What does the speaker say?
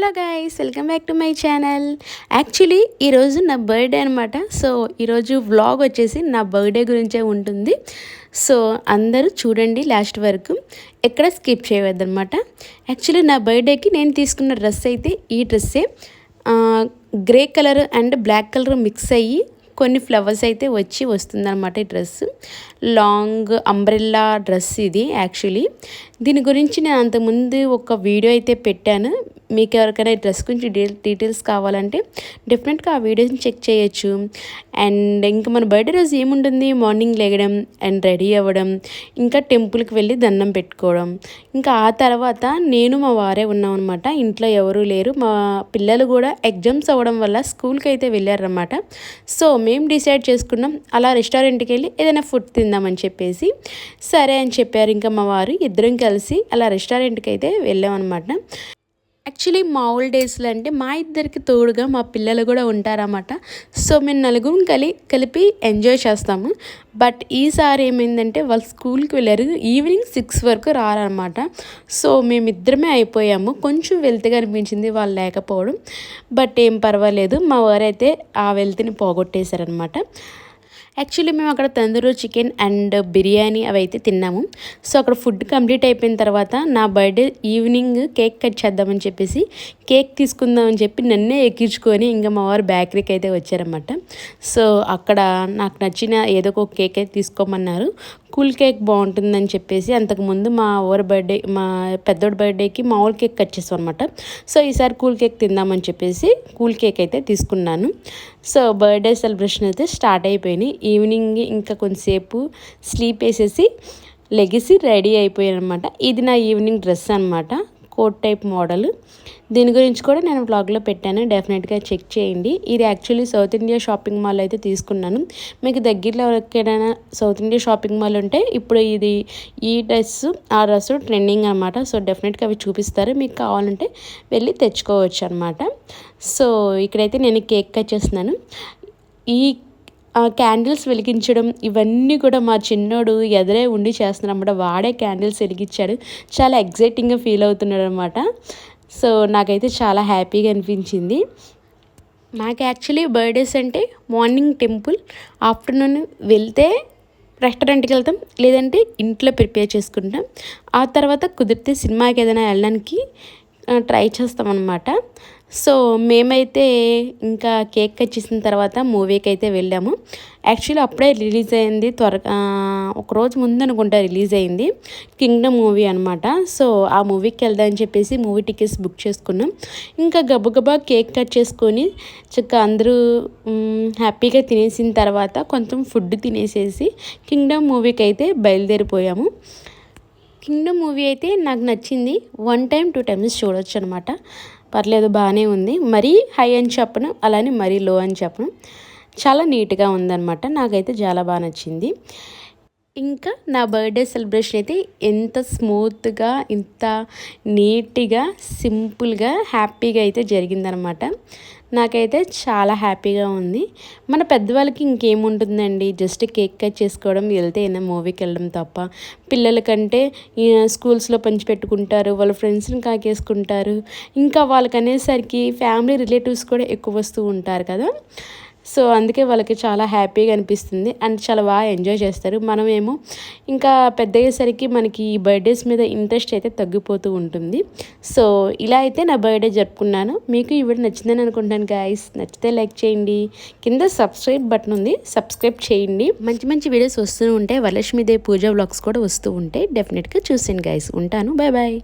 Hello guys, welcome back to my channel. Actually ఈరోజు నా birthday అనమాట. సో ఈరోజు వ్లాగ్ వచ్చేసి నా బర్త్డే గురించే ఉంటుంది. సో అందరూ చూడండి లాస్ట్ వరకు, ఎక్కడ స్కిప్ చేయవద్దనమాట. యాక్చువల్లీ నా బర్త్డేకి నేను తీసుకున్న డ్రెస్ అయితే ఈ డ్రెస్సే. Grey colour and black colour mix అయ్యి కొన్ని ఫ్లవర్స్ అయితే వస్తుందన్నమాట. ఈ డ్రెస్ లాంగ్ అంబ్రెల్లా డ్రెస్ ఇది. యాక్చువల్లీ దీని గురించి నేను అంతకుముందు ఒక వీడియో అయితే పెట్టాను. మీకు ఎవరికైనా ఈ డ్రెస్ గురించి డీటెయిల్స్ కావాలంటే డెఫినెట్గా ఆ వీడియోస్ని చెక్ చేయొచ్చు. అండ్ ఇంకా మన బర్త్డే రోజు ఏముంటుంది, మార్నింగ్ లేగడం అండ్ రెడీ అవ్వడం, ఇంకా టెంపుల్కి వెళ్ళి దండం పెట్టుకోవడం. ఇంకా ఆ తర్వాత నేను మా వారే ఉన్నాం అనమాట. ఇంట్లో ఎవరూ లేరు. మా పిల్లలు కూడా ఎగ్జామ్స్ అవ్వడం వల్ల స్కూల్కి అయితే వెళ్ళారన్నమాట. సో మేము డిసైడ్ చేసుకున్నాం అలా రెస్టారెంట్కి వెళ్ళి ఏదైనా ఫుడ్ తిందామని చెప్పేసి. సరే అని చెప్పారు ఇంకా మా వారు. ఇద్దరం కలిసి అలా రెస్టారెంట్కి అయితే వెళ్ళామన్నమాట. యాక్చువల్లీ మామూలు డేస్లో అంటే మా ఇద్దరికి తోడుగా మా పిల్లలు కూడా ఉంటారన్నమాట. సో మేము నలుగురు కలిపి ఎంజాయ్ చేస్తాము. బట్ ఈసారి ఏమైందంటే వాళ్ళు స్కూల్కి వెళ్ళారు, ఈవినింగ్ 6 వరకు రారనమాట. సో మేమిద్దరమే అయిపోయాము. కొంచెం వెళ్తిగా అనిపించింది వాళ్ళు లేకపోవడం. బట్ ఏం పర్వాలేదు, మా వారైతే ఆ వెళ్తిని పోగొట్టేశారనమాట. యాక్చువల్లీ మేము అక్కడ తందూరు చికెన్ అండ్ బిర్యానీ అవి అయితే తిన్నాము. సో అక్కడ ఫుడ్ కంప్లీట్ అయిపోయిన తర్వాత నా బర్త్డే ఈవినింగ్ కేక్ కట్ చేద్దామని చెప్పేసి కేక్ తీసుకుందామని చెప్పి నన్నే ఎక్కించుకొని ఇంకా మా వారు బేకరీకి అయితే వచ్చారన్నమాట. సో అక్కడ నాకు నచ్చిన ఏదో ఒక కేక్ అయితే తీసుకోమన్నారు. కూల్ కేక్ బాగుంటుందని చెప్పేసి అంతకుముందు మా పెద్దోడి బర్త్డేకి మామూలు కేక్ కట్ చేస్తాం అనమాట. సో ఈసారి కూల్ కేక్ తిందామని చెప్పేసి కూల్ కేక్ అయితే తీసుకున్నాను. సో బర్త్డే సెలబ్రేషన్ అయితే స్టార్ట్ అయిపోయినాయి. ఈవినింగ్ ఇంకా కొంతసేపు స్లీప్ వేసేసి లెగిసి రెడీ అయిపోయాను అనమాట. ఇది నా ఈవినింగ్ డ్రెస్ అనమాట, కోట్ టైప్ మోడల్. దీని గురించి కూడా నేను వ్లాగ్లో పెట్టాను, డెఫినెట్గా చెక్ చేయండి. ఇది actually south India shopping mall అయితే తీసుకున్నాను. మీకు దగ్గరలో ఎక్కడైనా సౌత్ ఇండియా షాపింగ్ మాల్ ఉంటే ఇప్పుడు ఈ ఆ డ్రెస్ ట్రెండింగ్ అనమాట. సో డెఫినెట్గా అవి చూపిస్తారు, మీకు కావాలంటే వెళ్ళి తెచ్చుకోవచ్చు అనమాట. సో ఇక్కడైతే నేను కేక్ కట్ చేస్తున్నాను. ఈ క్యాండిల్స్ వెలిగించడం ఇవన్నీ కూడా మా చిన్నోడు ఎదురే ఉండి చేస్తున్నాడు అనమాట. వాడే క్యాండిల్స్ వెలిగించాడు, చాలా ఎగ్జైటింగ్గా ఫీల్ అవుతున్నాడు అనమాట. సో నాకైతే చాలా హ్యాపీగా అనిపించింది. నాకు యాక్చువల్లీ బర్త్డేస్ అంటే మార్నింగ్ టెంపుల్, ఆఫ్టర్నూన్ వెళ్తే రెస్టారెంట్కి వెళ్తాం, లేదంటే ఇంట్లో ప్రిపేర్ చేసుకుంటాం. ఆ తర్వాత కుదిరితే సినిమాకి ఏదైనా వెళ్ళడానికి ట్రై చేస్తామన్నమాట. సో మేమైతే ఇంకా కేక్ కట్ చేసిన తర్వాత మూవీకి అయితే వెళ్ళాము. యాక్చువల్లీ అప్పుడే రిలీజ్ అయింది, త్వరగా ఒకరోజు ముందు అనుకుంటా రిలీజ్ అయింది, కింగ్డమ్ మూవీ అనమాట. సో ఆ మూవీకి వెళ్దామని చెప్పేసి మూవీ టికెట్స్ బుక్ చేసుకున్నాం. ఇంకా గబగబా కేక్ కట్ చేసుకొని చక్కగా అందరూ హ్యాపీగా తినేసిన తర్వాత కొంచెం ఫుడ్ తినేసేసి కింగ్డమ్ మూవీకి అయితే బయలుదేరిపోయాము. కింగ్డమ్ మూవీ అయితే నాకు నచ్చింది. 1 time 2 times చూడొచ్చు అనమాట. పర్లేదు, బాగానే ఉంది. మరీ హై అని చెప్పను, అలానే మరీ లో అని చెప్పను, చాలా నీట్గా ఉందన్నమాట. నాకైతే చాలా బాగా నచ్చింది. ఇంకా నా బర్త్డే సెలబ్రేషన్ అయితే ఎంత స్మూత్గా, ఇంత నీట్గా, సింపుల్గా, హ్యాపీగా అయితే జరిగిందనమాట. నాకైతే చాలా హ్యాపీగా ఉంది. మన పెద్దవాళ్ళకి ఇంకేముంటుందండి, జస్ట్ కేక్ కట్ చేసుకోవడం, వెళ్తే ఏదైనా మూవీకి వెళ్ళడం తప్ప. పిల్లలకంటే స్కూల్స్లో పంచిపెట్టుకుంటారు, వాళ్ళ ఫ్రెండ్స్ని కాకేసుకుంటారు. ఇంకా వాళ్ళకి అనేసరికి ఫ్యామిలీ రిలేటివ్స్ కూడా ఎక్కువ వస్తూ ఉంటారు కదా. సో అందుకే వాళ్ళకి చాలా హ్యాపీగా అనిపిస్తుంది అండ్ చాలా బాగా ఎంజాయ్ చేస్తారు. మనమేమో ఇంకా పెద్ద అయ్యేసరికి మనకి ఈ బర్త్డేస్ మీద ఇంట్రెస్ట్ అయితే తగ్గిపోతూ ఉంటుంది. సో ఇలా అయితే నా బర్త్డే జరుపుకున్నాను. మీకు ఈ వీడియో నచ్చిందని అనుకుంటాను గైస్. నచ్చితే లైక్ చేయండి, కింద సబ్స్క్రైబ్ బటన్ ఉంది, సబ్స్క్రైబ్ చేయండి. మంచి మంచి వీడియోస్ వస్తూ ఉంటాయి, వరలక్ష్మీదేవి పూజ వ్లాగ్స్ కూడా వస్తూ ఉంటాయి. డెఫినెట్గా చూసేయండి గైస్. ఉంటాను, బాయ్ బాయ్.